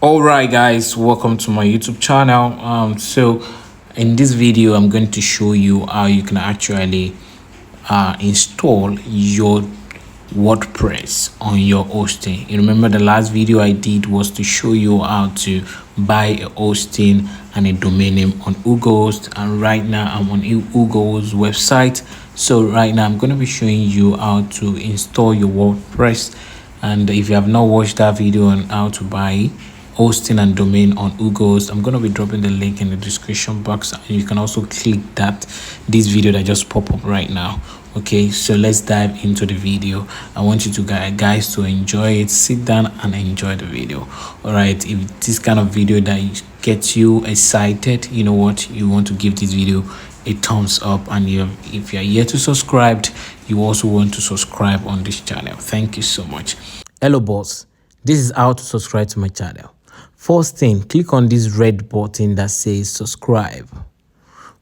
All right, guys, welcome to my YouTube channel. So in this video I'm going to show you how you can actually install your WordPress on your hosting. You remember the last video I did was to show you how to buy a hosting and a domain name on Whogohost, and right now I'm on Whogohost website. So right now I'm going to be showing you how to install your WordPress, and if you have not watched that video on how to buy hosting and domain on Whogohost, I'm going to be dropping the link in the description box, and you can also click this video that just pop up right now. Okay, so let's dive into the video. I want you to guys to enjoy it. Sit down and enjoy the video. All right, if this kind of video that gets you excited, you know what, you want to give this video a thumbs up, and if you're yet to subscribe, you also want to subscribe on this channel. Thank you so much. Hello boss, this is how to subscribe to my channel. First thing, click on this red button that says subscribe.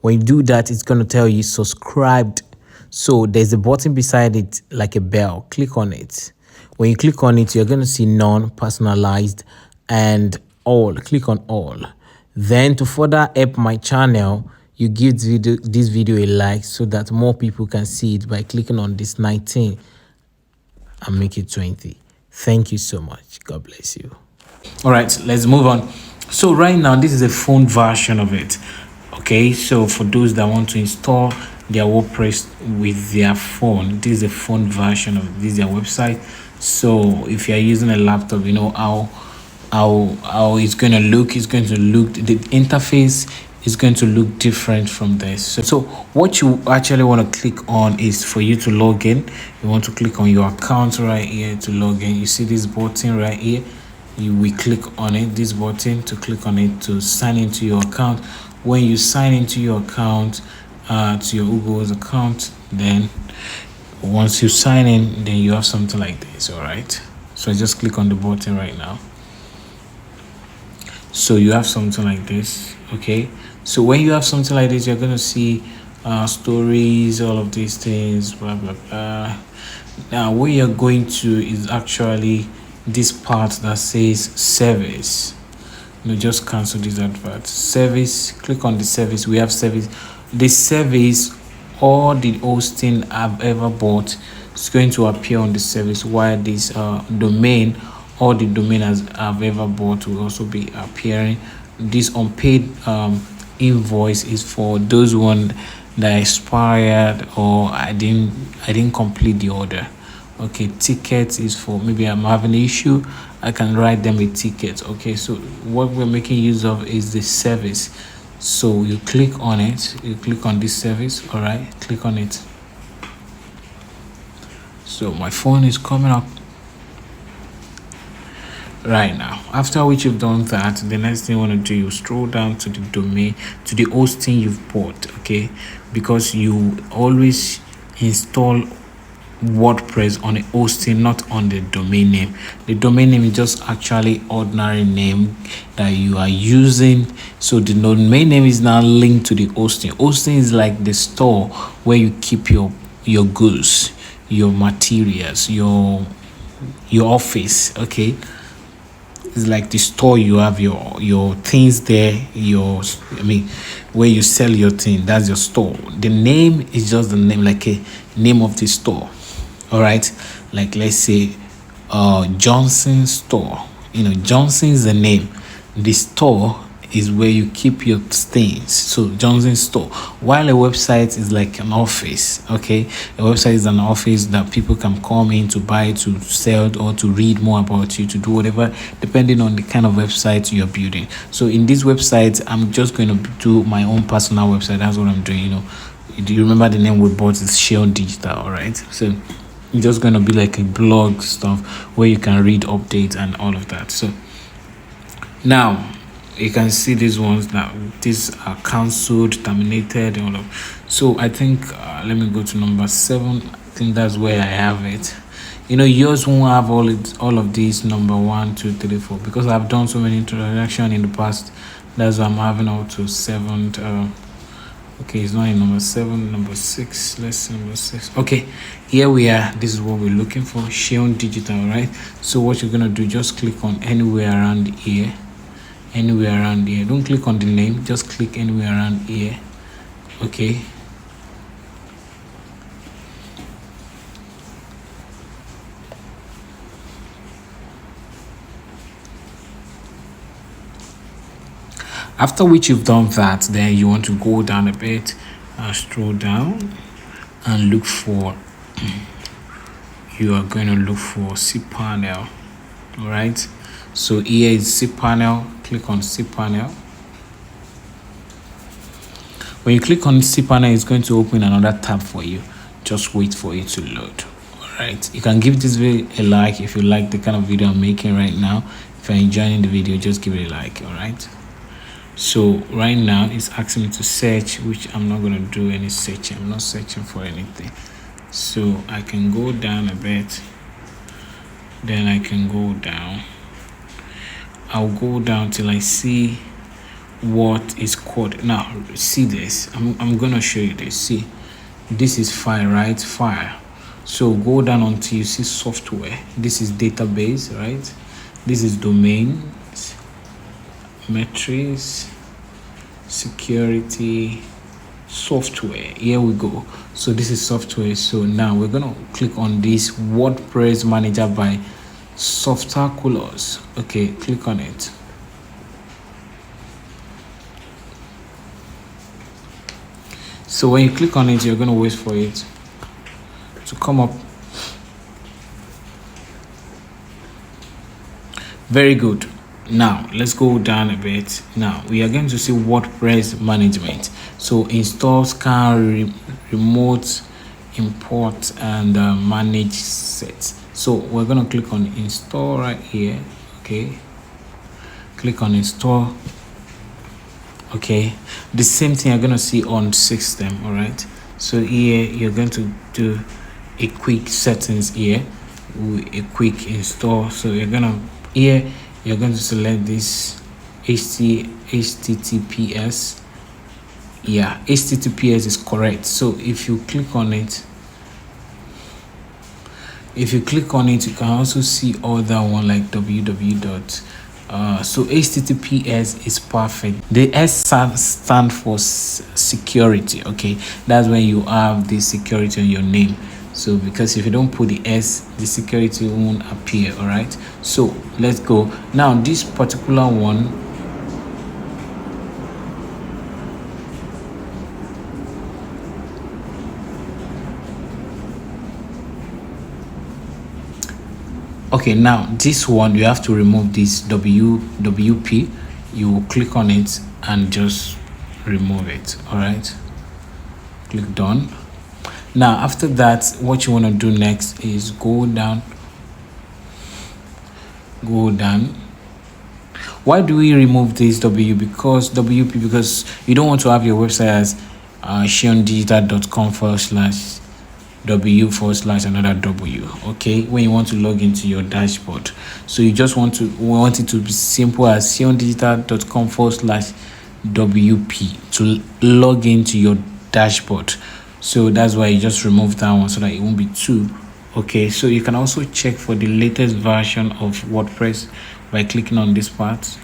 When you do that, it's going to tell you subscribed. So there's a button beside it like a bell. Click on it. When you click on it, you're going to see none, personalized, and all. Click on all. Then to further help my channel, you give this video a like so that more people can see it by clicking on this 19 and make it 20. Thank you so much. God bless you. All right, let's move on. So right now, this is a phone version of it. Okay, so for those that want to install their WordPress with their phone, this is a phone version of this, their website. So if you're using a laptop, you know how it's going to look. It's going to look, the interface is going to look different from this. So what you actually want to click on is for you to log in. You want to click on your account right here to log in. You see this button right here. We click on it, this button, to click on it to sign into your account. When you sign into your account, to your Whogohost account, then once you sign in, then you have something like this. All right, so just click on the button right now. So you have something like this. Okay, so when you have something like this, you're going to see stories, all of these things, blah blah blah. Now where you're going to is actually this part that says service. Just cancel this advert. Service, click on the service. We have service. The service, all the hosting I've ever bought is going to appear on the service, while this domain, all the domain I've ever bought will also be appearing. This unpaid invoice is for those one that expired or I didn't complete the order. Okay, ticket is for maybe I'm having an issue, I can write them a ticket. Okay, so what we're making use of is the service. So you click on it, you click on this service. All right, click on it. So my phone is coming up right now. After which you've done that, the next thing you want to do, you scroll down to the domain, to the hosting you've bought. Okay, because you always install WordPress on a hosting, not on the domain name. The domain name is just actually ordinary name that you are using. So the domain name is now linked to the hosting. Hosting is like the store where you keep your goods, your materials, your office. Okay, it's like the store. You have your things there, where you sell your thing. That's your store. The name is just the name, like a name of the store. All right, like let's say Johnson store. Johnson is the name. The store is where you keep your things. So Johnson store, while a website is like an office. Okay, a website is an office that people can come in to buy, to sell, or to read more about you, to do whatever, depending on the kind of website you're building. So in this website, I'm just going to do my own personal website. That's what I'm doing. Do you remember the name we bought is Seun Digital? All right, so it's just going to be like a blog stuff where you can read updates and all of that. So now you can see these ones now. These are cancelled, terminated, and all of. So I think let me go to number 7. I think that's where I have it. Yours won't have all of these number 1, 2, 3, 4, because I've done so many introduction in the past. That's why I'm having up to 7. Okay, it's not in number 7, number 6. Let's see number 6. Okay, here we are. This is what we're looking for, Seun Digital, right? So what you're gonna do, just click on anywhere around here. anywhere around here. Don't click on the name, just click anywhere around here. Okay, after which you've done that, then you want to go down a bit, scroll down and look for you are going to look for cPanel. All right, so here is cPanel. Click on cPanel. When you click on cPanel, it's going to open another tab for you. Just wait for it to load. All right, you can give this video a like if you like the kind of video I'm making right now. If you're enjoying the video, just give it a like. All right, so right now it's asking me to search, which I'm not going to do any searching. I'm not searching for anything. So I can go down a bit, then I can go down. I'll go down till I see what is called. Now see this, I'm gonna show you this. See, this is file, right? File. So go down until you see software. This is database, right? This is domains, metrics, security, software. Here we go. So this is software. So now we're gonna click on this WordPress manager by Softaculous. Okay, click on it. So when you click on it, you're gonna wait for it to come up. Very good. Now let's go down a bit. Now we are going to see WordPress management. So install, scan, remote, import, and manage sets. So we're going to click on install right here. Okay, click on install. Okay, the same thing you're going to see on system. All right, so here you're going to do a quick settings here, a quick install. So you're going to here you're going to select this HTTPS. Yeah, HTTPS is correct. So if you click on it, you can also see other one like www. So HTTPS is perfect. The S stand for security. Okay, that's when you have the security on your name. So because if you don't put the S, the security won't appear. All right, so let's go now. This particular one, okay, now this one you have to remove this WP. You will click on it and just remove it. All right, click done. Now after that, what you want to do next is go down. Why do we remove this WP? Because you don't want to have your website as seundigital.com/w/another W. Okay, when you want to log into your dashboard, so you just want it to be simple as seundigital.com/WP to log into your dashboard. So that's why you just remove that one so that it won't be two. Okay, so you can also check for the latest version of WordPress by clicking on this part.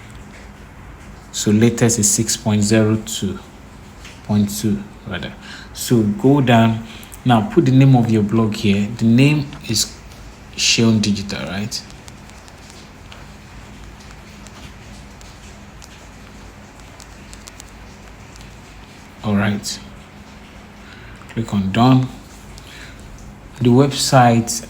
So latest is 6.02.2 rather. So go down now, put the name of your blog here. The name is Seun Digital, right? All right, click on done. The website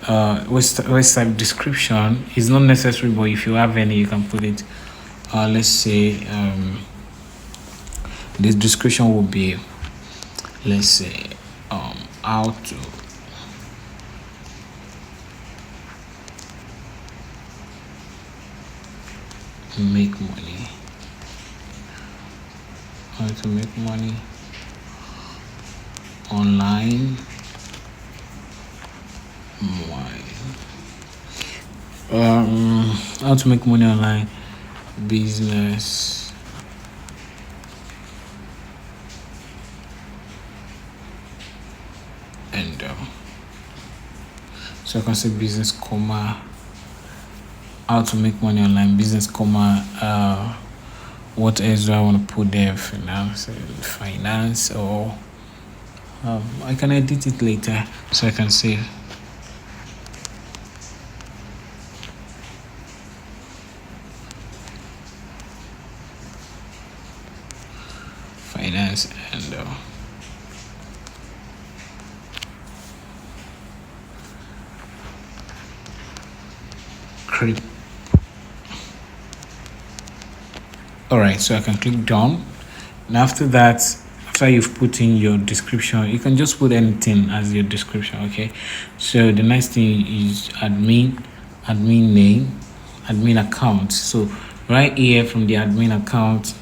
website description is not necessary, but if you have any, you can put it. Let's say this description will be, let's say how to make money, online. How to make money online, business, and so I can say business, comma, how to make money online, business, what else do I want to put there? Finance, or I can edit it later so I can save. Finance and crypto. All right, so I can click done. And after that, after you've put in your description, you can just put anything as your description. Okay, so the next thing is admin name, admin account. So right here from the admin account,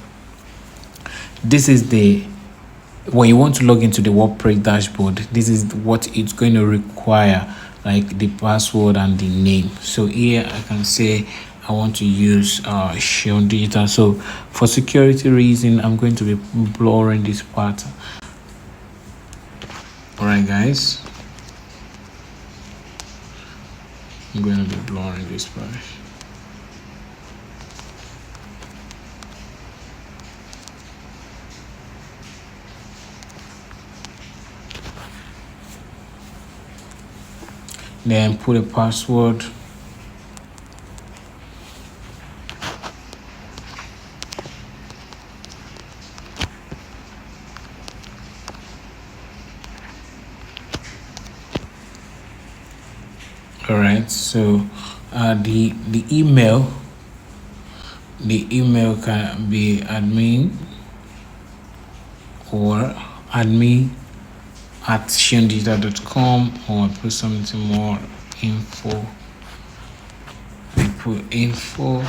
this is the when you want to log into the WordPress dashboard, this is what it's going to require, like the password and the name. So here I can say I want to use Seun Digital. So for security reason, I'm going to be blurring this part. All right, guys, I'm going to be blurring this part. Then put a password. All right, so the email can be admin or admin@seundigital.com, or put something more info. We put info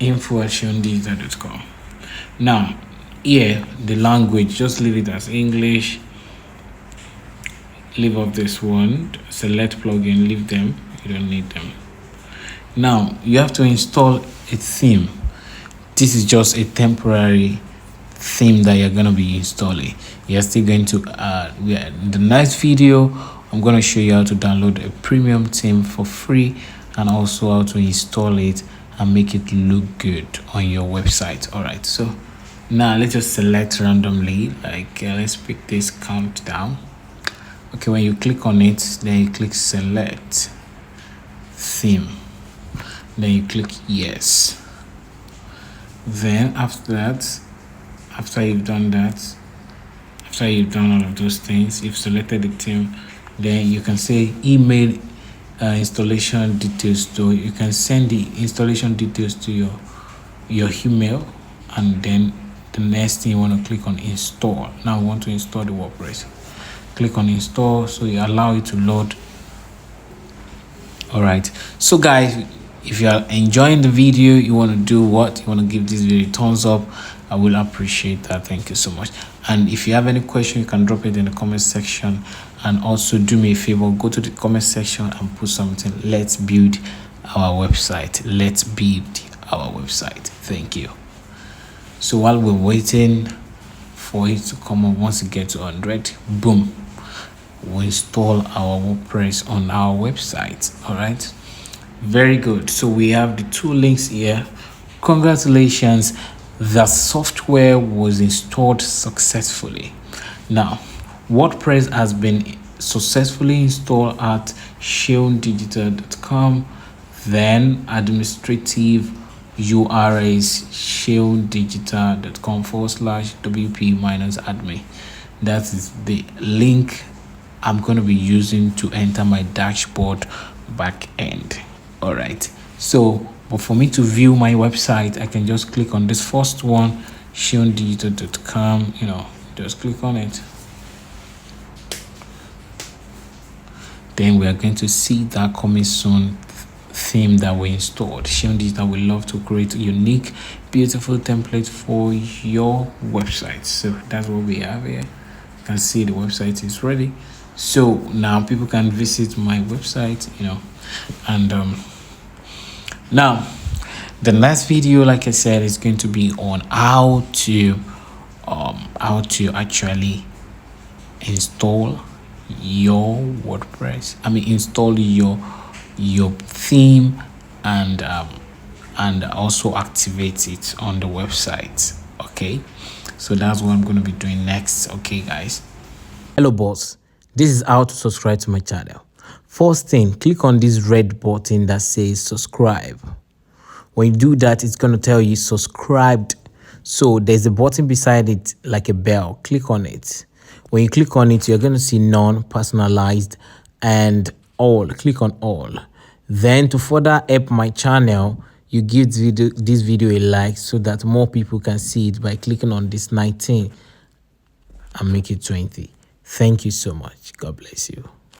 @seundigital.com. Now here the language, just leave it as English. Leave off this one, select plugin, leave them, you don't need them. Now you have to install a theme. This is just a temporary theme that you're going to be installing. You're still going to in the next video I'm going to show you how to download a premium theme for free, and also how to install it and make it look good on your website. All right, so now let's just select randomly, like let's pick this countdown. Okay, when you click on it, then you click select theme, then you click yes. Then after that, after you've done all of those things, you've selected the theme, then you can say email installation details to, you can send the installation details to your email, and then the next thing you want to click on install. Now I want to install the WordPress. Click on install, so you allow it to load. All right, so guys, if you are enjoying the video, you want to do what, you want to give this video a thumbs up, I will appreciate that. Thank you so much. And if you have any question, you can drop it in the comment section. And also do me a favor, go to the comment section and put something. Let's build our website. Let's build our website. Thank you. So while we're waiting for it to come up, once it gets to 100, boom, we install our WordPress on our website. All right, very good. So we have the two links here. Congratulations, the software was installed successfully. Now WordPress has been successfully installed at seundigital.com. Then administrative URL seundigital.com/wp-admin. That is the link I'm going to be using to enter my dashboard back end. All right, so but for me to view my website, I can just click on this first one, seundigital.com. Just click on it. Then we are going to see that coming soon theme that we installed. Seun Digital will love to create a unique, beautiful template for your website. So that's what we have here. You can see the website is ready. So now people can visit my website, and now the next video, like I said, is going to be on how to actually install your WordPress. Install your theme and also activate it on the website. Okay, so that's what I'm going to be doing next. Okay, guys. Hello, boss. This is how to subscribe to my channel. First thing, click on this red button that says subscribe. When you do that, it's going to tell you subscribed. So there's a button beside it like a bell. Click on it. When you click on it, you're going to see none, personalized, and all. Click on all. Then to further help my channel, you give this video a like so that more people can see it by clicking on this 19 and make it 20. Thank you so much. God bless you.